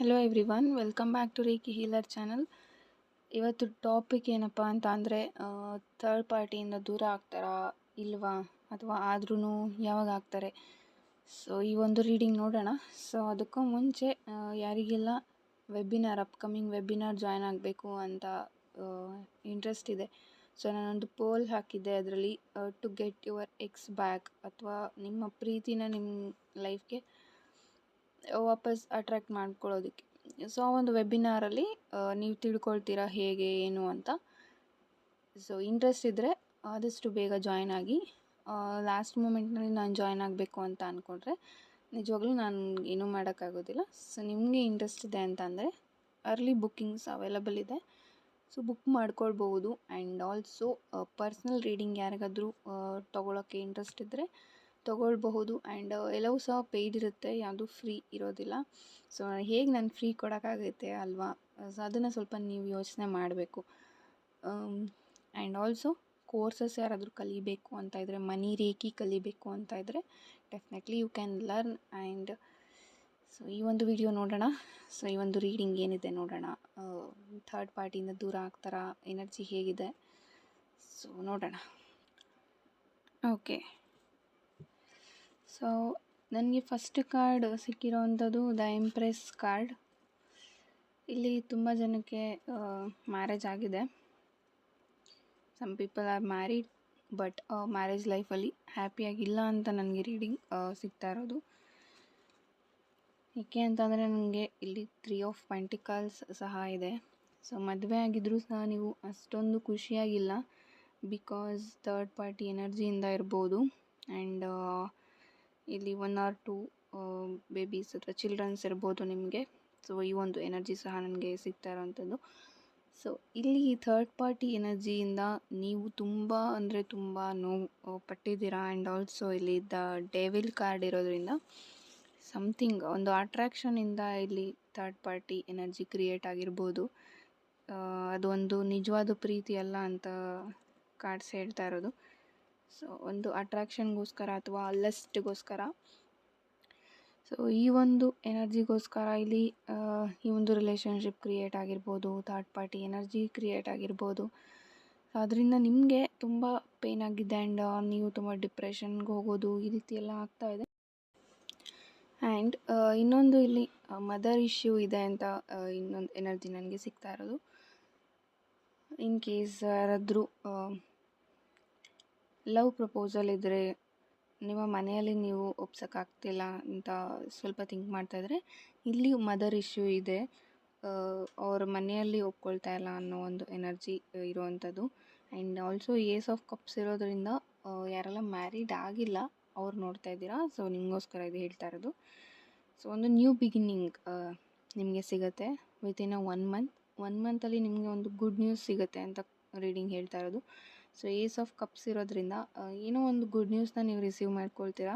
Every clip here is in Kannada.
Hello everyone, welcome back to Reiki healer channel. ಇವತ್ತು ಟಾಪಿಕ್ ಏನಪ್ಪ ಅಂತ ಅಂದರೆ ಥರ್ಡ್ ಪಾರ್ಟಿಯಿಂದ ದೂರ ಆಗ್ತಾರಾ ಇಲ್ವಾ, ಅಥವಾ ಆದ್ರೂ ಯಾವಾಗ ಆಗ್ತಾರೆ. ಸೊ ಈ ಒಂದು ರೀಡಿಂಗ್ ನೋಡೋಣ. ಸೊ ಅದಕ್ಕೂ ಮುಂಚೆ ಯಾರಿಗೆಲ್ಲ ಅಪ್ಕಮಿಂಗ್ ವೆಬಿನಾರ್ ಜಾಯ್ನ್ ಆಗಬೇಕು ಅಂತ ಇಂಟ್ರೆಸ್ಟ್ ಇದೆ, ಸೊ ನಾನೊಂದು ಪೋಲ್ ಹಾಕಿದ್ದೆ. ಅದರಲ್ಲಿ to get your ex back, ಅಥವಾ ನಿಮ್ಮ ಪ್ರೀತಿನ ನಿಮ್ಮ ಲೈಫ್ಗೆ ವಾಪಸ್ ಅಟ್ರ್ಯಾಕ್ಟ್ ಮಾಡ್ಕೊಳ್ಳೋದಕ್ಕೆ. ಸೊ ಆ ಒಂದು ವೆಬಿನಾರಲ್ಲಿ ನೀವು ತಿಳ್ಕೊಳ್ತೀರಾ ಹೇಗೆ ಏನು ಅಂತ. ಸೊ ಇಂಟ್ರೆಸ್ಟ್ ಇದ್ದರೆ ಆದಷ್ಟು ಬೇಗ ಜಾಯ್ನ್ ಆಗಿ. ಲಾಸ್ಟ್ ಮೂಮೆಂಟ್ನಲ್ಲಿ ನಾನು ಜಾಯ್ನ್ ಆಗಬೇಕು ಅಂತ ಅಂದ್ಕೊಂಡ್ರೆ ನಿಜವಾಗ್ಲೂ ನಾನು ಏನೂ ಮಾಡೋಕ್ಕಾಗೋದಿಲ್ಲ. ಸೊ ನಿಮಗೆ ಇಂಟ್ರೆಸ್ಟ್ ಇದೆ ಅಂತ ಅಂದರೆ ಅರ್ಲಿ ಬುಕ್ಕಿಂಗ್ಸ್ ಅವೈಲಬಲ್ ಇದೆ, ಸೊ ಬುಕ್ ಮಾಡ್ಕೊಳ್ಬೋದು. ಆ್ಯಂಡ್ ಆಲ್ಸೋ ಪರ್ಸ್ನಲ್ ರೀಡಿಂಗ್ ಯಾರಿಗಾದರೂ ತೊಗೊಳೋಕ್ಕೆ ಇಂಟ್ರೆಸ್ಟ್ ಇದ್ದರೆ ತೊಗೊಳ್ಬಹುದು. ಆ್ಯಂಡ್ ಎಲ್ಲವೂ ಸಹ ಪೇಯ್ಡ್ ಇರುತ್ತೆ, ಯಾವುದೂ ಫ್ರೀ ಇರೋದಿಲ್ಲ. ಸೊ ಹೇಗೆ ನಾನು ಫ್ರೀ ಕೊಡೋಕ್ಕಾಗುತ್ತೆ ಅಲ್ವಾ, ಸೊ ಅದನ್ನು ಸ್ವಲ್ಪ ನೀವು ಯೋಚನೆ ಮಾಡಬೇಕು. ಆ್ಯಂಡ್ ಆಲ್ಸೋ ಕೋರ್ಸಸ್ ಯಾರಾದರೂ ಕಲಿಬೇಕು ಅಂತ ಇದ್ದರೆ, ಮನಿ ರೇಖಿ ಕಲಿಬೇಕು ಅಂತ ಇದ್ದರೆ definitely you can learn. And so ಈ ಒಂದು ವಿಡಿಯೋ ನೋಡೋಣ. ಸೊ ಈ ಒಂದು ರೀಡಿಂಗ್ ಏನಿದೆ ನೋಡೋಣ. ಥರ್ಡ್ ಪಾರ್ಟಿಯಿಂದ ದೂರ ಆಗ್ತಾರಾ, ಎನರ್ಜಿ ಹೇಗಿದೆ, ಸೊ ನೋಡೋಣ. ಓಕೆ, ಸೊ ನನಗೆ ಫಸ್ಟ್ ಕಾರ್ಡ್ ಸಿಕ್ಕಿರೋವಂಥದ್ದು ದ ಎಂಪ್ರೆಸ್ ಕಾರ್ಡ್. ಇಲ್ಲಿ ತುಂಬ ಜನಕ್ಕೆ ಮ್ಯಾರೇಜ್ ಆಗಿದೆ. Some people are married, but marriage ಲೈಫಲ್ಲಿ ಹ್ಯಾಪಿಯಾಗಿಲ್ಲ ಅಂತ ನನಗೆ ರೀಡಿಂಗ್ ಸಿಗ್ತಾ ಇರೋದು. ಏಕೆ ಅಂತಂದರೆ ನನಗೆ ಇಲ್ಲಿ 3 ಆಫ್ ಪೆಂಟಿಕಲ್ಸ್ ಸಹ ಇದೆ. ಸೊ ಮದುವೆ ಆಗಿದ್ದರೂ ಸಹ ನೀವು ಅಷ್ಟೊಂದು ಖುಷಿಯಾಗಿಲ್ಲ, ಬಿಕಾಸ್ ಥರ್ಡ್ ಪಾರ್ಟಿ ಎನರ್ಜಿಯಿಂದ ಇರ್ಬೋದು. ಆ್ಯಂಡ್ ಇಲ್ಲಿ 1 or 2 ಬೇಬೀಸ್ ಅಥವಾ ಚಿಲ್ಡ್ರನ್ಸ್ ಇರ್ಬೋದು ನಿಮಗೆ. ಸೊ ಈ ಒಂದು ಎನರ್ಜಿ ಸಹ ನನಗೆ ಸಿಗ್ತಾ ಇರೋವಂಥದ್ದು. ಸೊ ಇಲ್ಲಿ ಥರ್ಡ್ ಪಾರ್ಟಿ ಎನರ್ಜಿಯಿಂದ ನೀವು ತುಂಬ ಅಂದರೆ ತುಂಬ ನೋವು ಪಟ್ಟಿದ್ದೀರಾ. ಆ್ಯಂಡ್ ಆಲ್ಸೋ ಇಲ್ಲಿ ದ ಡೆವಿಲ್ ಕಾರ್ಡ್ ಇರೋದ್ರಿಂದ ಸಮಥಿಂಗ್ ಒಂದು ಅಟ್ರ್ಯಾಕ್ಷನಿಂದ ಇಲ್ಲಿ ಥರ್ಡ್ ಪಾರ್ಟಿ ಎನರ್ಜಿ ಕ್ರಿಯೇಟ್ ಆಗಿರ್ಬೋದು. ಅದು ಒಂದು ನಿಜವಾದ ಪ್ರೀತಿ ಅಲ್ಲ ಅಂತ ಕಾರ್ಡ್ಸ್ ಹೇಳ್ತಾ ಇರೋದು. ಸೊ ಒಂದು ಅಟ್ರ್ಯಾಕ್ಷನ್ಗೋಸ್ಕರ ಅಥವಾ ಲಸ್ಟ್ಗೋಸ್ಕರ, ಸೊ ಈ ಒಂದು ಎನರ್ಜಿಗೋಸ್ಕರ ಇಲ್ಲಿ ಈ ಒಂದು ರಿಲೇಷನ್ಶಿಪ್ ಕ್ರಿಯೇಟ್ ಆಗಿರ್ಬೋದು, ಥರ್ಡ್ ಪಾರ್ಟಿ ಎನರ್ಜಿ ಕ್ರಿಯೇಟ್ ಆಗಿರ್ಬೋದು. ಅದರಿಂದ ನಿಮಗೆ ತುಂಬ ಪೇನ್ ಆಗಿದೆ. ಆ್ಯಂಡ್ ನೀವು ತುಂಬ ಡಿಪ್ರೆಷನ್ಗೆ ಹೋಗೋದು ಈ ರೀತಿ ಎಲ್ಲ ಆಗ್ತಾಯಿದೆ. ಆ್ಯಂಡ್ ಇನ್ನೊಂದು ಇಲ್ಲಿ ಮದರ್ ಇಶ್ಯೂ ಇದೆ ಅಂತ ಇನ್ನೊಂದು ಎನರ್ಜಿ ನನಗೆ ಸಿಗ್ತಾ ಇರೋದು. ಇನ್ ಕೇಸ್ ಯಾರಾದರೂ ಲವ್ ಪ್ರಪೋಸಲ್ ಇದ್ದರೆ, ನಿಮ್ಮ ಮನೆಯಲ್ಲಿ ನೀವು ಒಪ್ಸೋಕ್ಕಾಗ್ತಿಲ್ಲ ಅಂತ ಸ್ವಲ್ಪ ಥಿಂಕ್ ಮಾಡ್ತಾಯಿದ್ರೆ, ಇಲ್ಲಿ ಮದರ್ ಇಶ್ಯೂ ಇದೆ, ಅವ್ರ ಮನೆಯಲ್ಲಿ ಒಪ್ಕೊಳ್ತಾ ಇಲ್ಲ ಅನ್ನೋ ಒಂದು ಎನರ್ಜಿ ಇರುವಂಥದ್ದು. And also ace of cups ಇರೋದ್ರಿಂದ ಯಾರೆಲ್ಲ ಮ್ಯಾರಿಡ್ ಆಗಿಲ್ಲ ಅವ್ರು ನೋಡ್ತಾ ಇದ್ದೀರಾ. ಸೊ ನಿಮಗೋಸ್ಕರ ಇದು ಹೇಳ್ತಾ ಇರೋದು. ಸೊ ಒಂದು ನ್ಯೂ ಬಿಗಿನಿಂಗ್ ನಿಮಗೆ ಸಿಗುತ್ತೆ ವಿತಿನ್ 1 month. 1 ಮಂತಲ್ಲಿ ನಿಮಗೆ ಒಂದು ಗುಡ್ ನ್ಯೂಸ್ ಸಿಗುತ್ತೆ ಅಂತ ರೀಡಿಂಗ್ ಹೇಳ್ತಾ ಇರೋದು. ಸೊ ಏಸ್ ಆಫ್ ಕಪ್ಸ್ ಇರೋದ್ರಿಂದ ಏನೋ ಒಂದು ಗುಡ್ ನ್ಯೂಸ್ನ ನೀವು ರಿಸೀವ್ ಮಾಡ್ಕೊಳ್ತೀರಾ.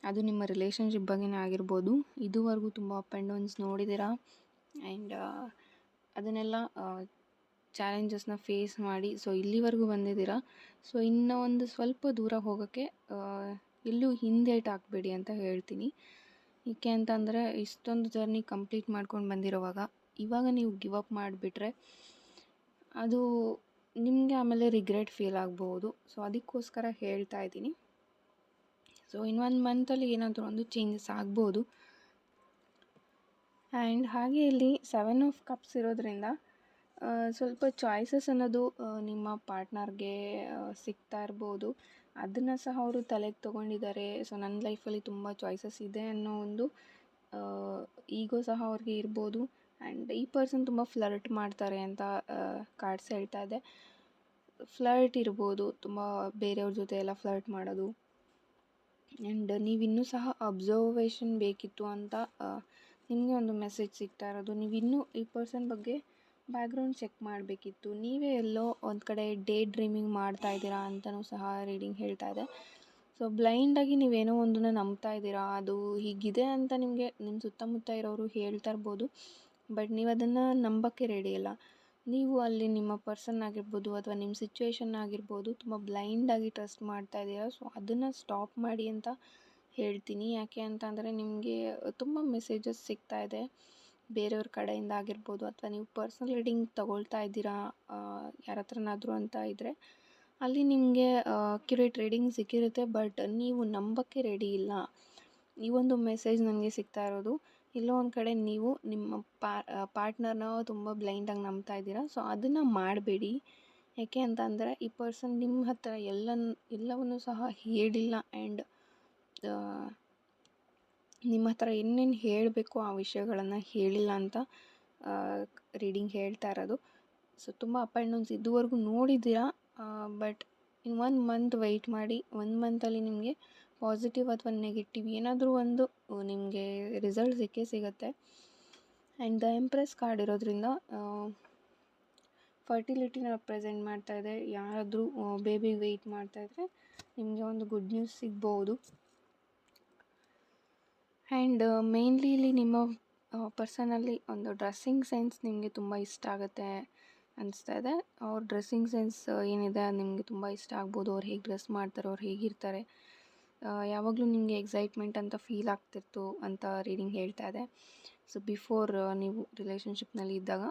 ಅದು ನಿಮ್ಮ ರಿಲೇಷನ್ಶಿಪ್ ಬಗ್ಗೆನೇ ಆಗಿರ್ಬೋದು. ಇದುವರೆಗೂ ತುಂಬ ಅಪ್ ಆ್ಯಂಡ್ ಡೌನ್ಸ್ ನೋಡಿದ್ದೀರಾ. ಆ್ಯಂಡ್ ಅದನ್ನೆಲ್ಲ ಚಾಲೆಂಜಸ್ನ ಫೇಸ್ ಮಾಡಿ ಸೊ ಇಲ್ಲಿವರೆಗೂ ಬಂದಿದ್ದೀರಾ. ಸೊ ಇನ್ನೂ ಒಂದು ಸ್ವಲ್ಪ ದೂರ ಹೋಗೋಕ್ಕೆ ಎಲ್ಲೂ ಹಿಂದೇಟು ಹಾಕಬೇಡಿ ಅಂತ ಹೇಳ್ತೀನಿ. ಏಕೆ ಅಂತಂದರೆ ಇಷ್ಟೊಂದು ಜರ್ನಿ ಕಂಪ್ಲೀಟ್ ಮಾಡ್ಕೊಂಡು ಬಂದಿರೋವಾಗ ಇವಾಗ ನೀವು ಗಿವ್ ಅಪ್ ಮಾಡಿಬಿಟ್ರೆ ಅದು ನಿಮಗೆ ಆಮೇಲೆ ರಿಗ್ರೆಟ್ ಫೀಲ್ ಆಗ್ಬೋದು. ಸೊ ಅದಕ್ಕೋಸ್ಕರ ಹೇಳ್ತಾ ಇದ್ದೀನಿ. ಸೊ ಇನ್ನೊಂದು ಮಂತಲ್ಲಿ ಏನಾದರೂ ಒಂದು ಚೇಂಜಸ್ ಆಗ್ಬೋದು. ಆ್ಯಂಡ್ ಹಾಗೆ ಇಲ್ಲಿ 7 ಆಫ್ ಕಪ್ಸ್ ಇರೋದ್ರಿಂದ ಸ್ವಲ್ಪ ಚಾಯ್ಸಸ್ ಅನ್ನೋದು ನಿಮ್ಮ ಪಾರ್ಟ್ನರ್ಗೆ ಸಿಗ್ತಾ ಇರ್ಬೋದು. ಅದನ್ನು ಸಹ ಅವರು ತಲೆಗೆ ತೊಗೊಂಡಿದ್ದಾರೆ. ಸೊ ನನ್ನ ಲೈಫಲ್ಲಿ ತುಂಬ ಚಾಯ್ಸಸ್ ಇದೆ ಅನ್ನೋ ಒಂದು ಈಗೋ ಸಹ ಅವ್ರಿಗೆ ಇರ್ಬೋದು. ಆ್ಯಂಡ್ ಈ ಪರ್ಸನ್ ತುಂಬ ಫ್ಲರ್ಟ್ ಮಾಡ್ತಾರೆ ಅಂತ ಕಾರ್ಡ್ಸ್ ಹೇಳ್ತಾ ಇದೆ. ಫ್ಲರ್ಟ್ ಇರ್ಬೋದು, ತುಂಬ ಬೇರೆಯವ್ರ ಜೊತೆ ಎಲ್ಲ ಫ್ಲರ್ಟ್ ಮಾಡೋದು. ಆ್ಯಂಡ್ ನೀವಿನ್ನೂ ಸಹ ಅಬ್ಸರ್ವೇಷನ್ ಬೇಕಿತ್ತು ಅಂತ ನಿಮಗೆ ಒಂದು ಮೆಸೇಜ್ ಸಿಗ್ತಾ ಇರೋದು. ನೀವಿನ್ನೂ ಈ ಪರ್ಸನ್ ಬಗ್ಗೆ ಬ್ಯಾಕ್ಗ್ರೌಂಡ್ ಚೆಕ್ ಮಾಡಬೇಕಿತ್ತು. ನೀವೇ ಎಲ್ಲೋ ಒಂದು ಕಡೆ ಡೇ ಡ್ರೀಮಿಂಗ್ ಮಾಡ್ತಾ ಇದ್ದೀರಾ ಅಂತಲೂ ಸಹ ರೀಡಿಂಗ್ ಹೇಳ್ತಾ ಇದೆ. ಸೊ ಬ್ಲೈಂಡಾಗಿ ನೀವೇನೋ ಒಂದನ್ನು ನಂಬ್ತಾ ಇದ್ದೀರಾ, ಅದು ಹೀಗಿದೆ ಅಂತ ನಿಮಗೆ ನಿಮ್ಮ ಸುತ್ತಮುತ್ತ ಇರೋರು ಹೇಳ್ತಾ ಇರ್ಬೋದು. ಬಟ್ ನೀವು ಅದನ್ನು ನಂಬೋಕ್ಕೆ ರೆಡಿ ಇಲ್ಲ. ನೀವು ಅಲ್ಲಿ ನಿಮ್ಮ ಪರ್ಸನ್ ಆಗಿರ್ಬೋದು ಅಥವಾ ನಿಮ್ಮ ಸಿಚುವೇಶನ್ ಆಗಿರ್ಬೋದು ತುಂಬ ಬ್ಲೈಂಡಾಗಿ ಟ್ರಸ್ಟ್ ಮಾಡ್ತಾ ಇದ್ದೀರಾ. ಸೊ ಅದನ್ನು ಸ್ಟಾಪ್ ಮಾಡಿ ಅಂತ ಹೇಳ್ತೀನಿ. ಯಾಕೆ ಅಂತ ಅಂದರೆ ನಿಮಗೆ ತುಂಬ ಮೆಸೇಜಸ್ ಸಿಗ್ತಾ ಇದೆ. ಬೇರೆಯವ್ರ ಕಡೆಯಿಂದ ಆಗಿರ್ಬೋದು, ಅಥವಾ ನೀವು ಪರ್ಸ್ನಲ್ ರೀಡಿಂಗ್ ತಗೊಳ್ತಾ ಇದ್ದೀರಾ ಯಾರ ಹತ್ರನಾದರೂ ಅಂತ ಇದ್ದರೆ, ಅಲ್ಲಿ ನಿಮಗೆ ಅಕ್ಯುರೇಟ್ ರೀಡಿಂಗ್ ಸಿಕ್ಕಿರುತ್ತೆ. ಬಟ್ ನೀವು ನಂಬಕ್ಕೆ ರೆಡಿ ಇಲ್ಲ. ಈ ಒಂದು ಮೆಸೇಜ್ ನನಗೆ ಸಿಗ್ತಾ ಇರೋದು, ಎಲ್ಲೋ ಒಂದು ಕಡೆ ನೀವು ನಿಮ್ಮ ಪಾರ್ಟ್ನರ್ನ ತುಂಬ ಬ್ಲೈಂಡಾಗಿ ನಂಬ್ತಾ ಇದ್ದೀರಾ. ಸೊ ಅದನ್ನು ಮಾಡಬೇಡಿ. ಯಾಕೆ ಅಂತ ಅಂದರೆ, ಈ ಪರ್ಸನ್ ನಿಮ್ಮ ಹತ್ರ ಎಲ್ಲವನ್ನೂ ಸಹ ಹೇಳಿಲ್ಲ. ಆ್ಯಂಡ್ ನಿಮ್ಮ ಹತ್ರ ಏನೇನು ಹೇಳಬೇಕು ಆ ವಿಷಯಗಳನ್ನು ಹೇಳಿಲ್ಲ ಅಂತ ರೀಡಿಂಗ್ ಹೇಳ್ತಾ ಇರೋದು. ಸೊ ತುಂಬ ಅಪ್ ಆ್ಯಂಡ್ ಡೌನ್ಸ್ ಇದುವರೆಗೂ ನೋಡಿದ್ದೀರಾ. ಬಟ್ ಇನ್ 1 ಮಂತ್ ವೆಯ್ಟ್ ಮಾಡಿ. 1 ಮಂತಲ್ಲಿ ನಿಮಗೆ ಪಾಸಿಟಿವ್ ಅಥವಾ ನೆಗೆಟಿವ್ ಏನಾದರೂ ಒಂದು ನಿಮಗೆ ರಿಸಲ್ಟ್ ಸಿಕ್ಕೇ ಸಿಗುತ್ತೆ. ಆ್ಯಂಡ್ ದ ಎಂಪ್ರೆಸ್ ಕಾರ್ಡ್ ಇರೋದ್ರಿಂದ ಫರ್ಟಿಲಿಟಿನ ರೆಪ್ರೆಸೆಂಟ್ ಮಾಡ್ತಾ ಇದೆ. ಯಾರಾದರೂ ಬೇಬಿಗೆ ವೆಯ್ಟ್ ಮಾಡ್ತಾಯಿದ್ರೆ ನಿಮಗೆ ಒಂದು ಗುಡ್ ನ್ಯೂಸ್ ಸಿಗ್ಬೋದು. ಆ್ಯಂಡ್ ಮೇನ್ಲಿ ಇಲ್ಲಿ ನಿಮ್ಮ ಪರ್ಸನಲ್ಲಿ ಒಂದು ಡ್ರೆಸ್ಸಿಂಗ್ ಸೆನ್ಸ್ ನಿಮಗೆ ತುಂಬ ಇಷ್ಟ ಆಗುತ್ತೆ ಅನಿಸ್ತಾ ಇದೆ. ಅವ್ರ ಡ್ರೆಸ್ಸಿಂಗ್ ಸೆನ್ಸ್ ಏನಿದೆ ಅದು ನಿಮಗೆ ತುಂಬ ಇಷ್ಟ ಆಗ್ಬೋದು. ಅವ್ರು ಹೇಗೆ ಡ್ರೆಸ್ ಮಾಡ್ತಾರೆ, ಅವ್ರು ಹೇಗಿರ್ತಾರೆ, ಯಾವಾಗಲೂ ನಿಮಗೆ ಎಕ್ಸೈಟ್ಮೆಂಟ್ ಅಂತ ಫೀಲ್ ಆಗ್ತಿರ್ತು ಅಂತ ರೀಡಿಂಗ್ ಹೇಳ್ತಾ ಇದೆ. ಸೊ ಬಿಫೋರ್ ನೀವು ರಿಲೇಷನ್ಶಿಪ್ನಲ್ಲಿ ಇದ್ದಾಗ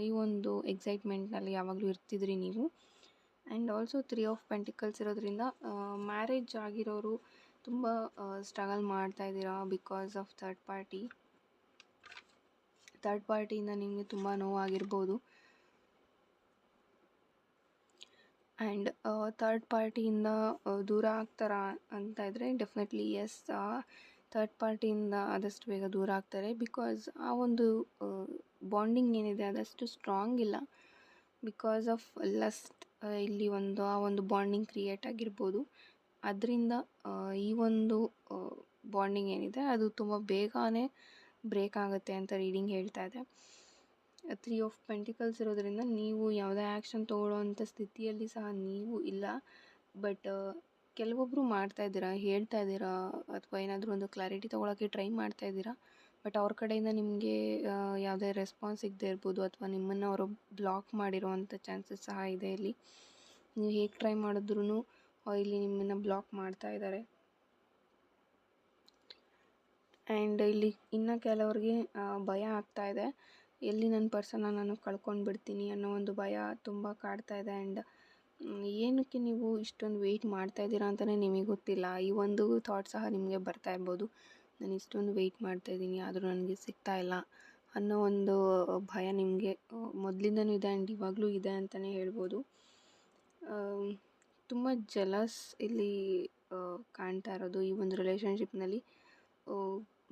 ಈ ಒಂದು ಎಕ್ಸೈಟ್ಮೆಂಟ್ನಲ್ಲಿ ಯಾವಾಗಲೂ ಇರ್ತಿದ್ರಿ ನೀವು. ಆ್ಯಂಡ್ ಆಲ್ಸೋ 3 ಆಫ್ ಪೆಂಟಿಕಲ್ಸ್ ಇರೋದ್ರಿಂದ ಮ್ಯಾರೇಜ್ ಆಗಿರೋರು ತುಂಬ ಸ್ಟ್ರಗಲ್ ಮಾಡ್ತಾ ಇದ್ದೀರಾ ಬಿಕಾಸ್ ಆಫ್ ಥರ್ಡ್ ಪಾರ್ಟಿಯಿಂದ ನಿಮಗೆ ತುಂಬ ನೋವಾಗಿರ್ಬೋದು. ಆ್ಯಂಡ್ ಥರ್ಡ್ ಪಾರ್ಟಿಯಿಂದ ದೂರ ಆಗ್ತಾರಾ ಅಂತ ಇದ್ದರೆ ಡೆಫಿನೆಟ್ಲಿ ಎಸ್. ಥರ್ಡ್ ಪಾರ್ಟಿಯಿಂದ ಆದಷ್ಟು ಬೇಗ ದೂರ ಆಗ್ತಾರೆ. ಬಿಕಾಸ್ ಆ ಒಂದು ಬಾಂಡಿಂಗ್ ಏನಿದೆ ಅದಷ್ಟು ಸ್ಟ್ರಾಂಗ್ ಇಲ್ಲ. ಬಿಕಾಸ್ ಆಫ್ ಲಸ್ಟ್ ಇಲ್ಲಿ ಆ ಒಂದು ಬಾಂಡಿಂಗ್ ಕ್ರಿಯೇಟ್ ಆಗಿರ್ಬೋದು. ಅದರಿಂದ ಈ ಒಂದು ಬಾಂಡಿಂಗ್ ಏನಿದೆ ಅದು ತುಂಬ ಬೇಗನೆ ಬ್ರೇಕ್ ಆಗುತ್ತೆ ಅಂತ ರೀಡಿಂಗ್ ಹೇಳ್ತಾ ಇದೆ. 3 ಆಫ್ ಪೆಂಟಿಕಲ್ಸ್ ಇರೋದ್ರಿಂದ ನೀವು ಯಾವುದೇ ಆ್ಯಕ್ಷನ್ ತೊಗೊಳ್ಳೋವಂಥ ಸ್ಥಿತಿಯಲ್ಲಿ ಸಹ ನೀವು ಇಲ್ಲ. ಬಟ್ ಕೆಲವೊಬ್ಬರು ಹೇಳ್ತಾ ಇದ್ದೀರಾ ಅಥವಾ ಏನಾದರೂ ಒಂದು ಕ್ಲಾರಿಟಿ ತೊಗೊಳಕ್ಕೆ ಟ್ರೈ ಮಾಡ್ತಾ ಇದ್ದೀರಾ. ಬಟ್ ಅವ್ರ ಕಡೆಯಿಂದ ನಿಮಗೆ ಯಾವುದೇ ರೆಸ್ಪಾನ್ಸ್ ಸಿಗದೆ ಇರ್ಬೋದು, ಅಥವಾ ನಿಮ್ಮನ್ನು ಅವರು ಬ್ಲಾಕ್ ಮಾಡಿರೋವಂಥ ಚಾನ್ಸಸ್ ಸಹ ಇದೆ. ಇಲ್ಲಿ ನೀವು ಹೇಗೆ ಟ್ರೈ ಮಾಡಿದ್ರೂ ಇಲ್ಲಿ ನಿಮ್ಮನ್ನು ಬ್ಲಾಕ್ ಮಾಡ್ತಾ ಇದ್ದಾರೆ. ಆ್ಯಂಡ್ ಇಲ್ಲಿ ಇನ್ನು ಕೆಲವ್ರಿಗೆ ಭಯ ಆಗ್ತಾ ಇದೆ, ಎಲ್ಲಿ ನನ್ನ ಪರ್ಸನ್ನ ನಾನು ಕಳ್ಕೊಂಡು ಬಿಡ್ತೀನಿ ಅನ್ನೋ ಒಂದು ಭಯ ತುಂಬ ಕಾಡ್ತಾ ಇದೆ. ಆ್ಯಂಡ್ ಏನಕ್ಕೆ ನೀವು ಇಷ್ಟೊಂದು ವೆಯ್ಟ್ ಮಾಡ್ತಾ ಇದ್ದೀರಾ ಅಂತಲೇ ನಿಮಗೆ ಗೊತ್ತಿಲ್ಲ. ಈ ಒಂದು ಥಾಟ್ ಸಹ ನಿಮಗೆ ಬರ್ತಾ ಇರ್ಬೋದು. ನಾನು ಇಷ್ಟೊಂದು ವೆಯ್ಟ್ ಮಾಡ್ತಾಯಿದ್ದೀನಿ ಆದರೂ ನನಗೆ ಸಿಗ್ತಾ ಇಲ್ಲ ಅನ್ನೋ ಒಂದು ಭಯ ನಿಮಗೆ ಮೊದಲಿಂದನೂ ಇದೆ. ಆ್ಯಂಡ್ ಇವಾಗಲೂ ಇದೆ ಅಂತಲೇ ಹೇಳ್ಬೋದು. ತುಂಬ ಜಲಸ್ ಇಲ್ಲಿ ಕಾಣ್ತಾ ಇರೋದು ಈ ಒಂದು ರಿಲೇಷನ್ಶಿಪ್ನಲ್ಲಿ.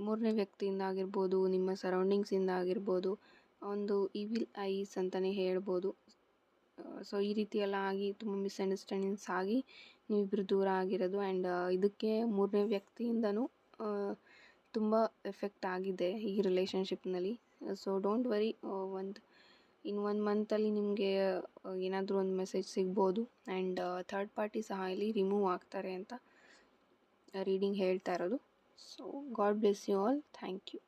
3ನೇ ವ್ಯಕ್ತಿಯಿಂದ ಆಗಿರ್ಬೋದು, ನಿಮ್ಮ ಸರೌಂಡಿಂಗ್ಸಿಂದ ಆಗಿರ್ಬೋದು, ಒಂದು ಈವಿಲ್ ಐಸ್ ಅಂತಲೇ ಹೇಳ್ಬೋದು. ಸೊ ಈ ರೀತಿ ಎಲ್ಲ ಆಗಿ ತುಂಬ ಮಿಸ್ಅಂಡರ್ಸ್ಟ್ಯಾಂಡಿಂಗ್ಸ್ ಆಗಿ ನೀವಿಬ್ಬರು ದೂರ ಆಗಿರೋದು. ಆ್ಯಂಡ್ ಇದಕ್ಕೆ 3ನೇ ವ್ಯಕ್ತಿಯಿಂದನೂ ತುಂಬ ಎಫೆಕ್ಟ್ ಆಗಿದೆ ಈ ರಿಲೇಷನ್ಶಿಪ್ನಲ್ಲಿ. ಸೊ ಡೋಂಟ್ ವರಿ, ಇನ್ 1 ಮಂತಲ್ಲಿ ನಿಮಗೆ ಏನಾದರೂ ಒಂದು ಮೆಸೇಜ್ ಸಿಗ್ಬೋದು. ಆ್ಯಂಡ್ ಥರ್ಡ್ ಪಾರ್ಟಿ ಸಹ ಇಲ್ಲಿ ರಿಮೂವ್ ಆಗ್ತಾರೆ ಅಂತ ರೀಡಿಂಗ್ ಹೇಳ್ತಾ ಇರೋದು. So God bless you all. Thank you.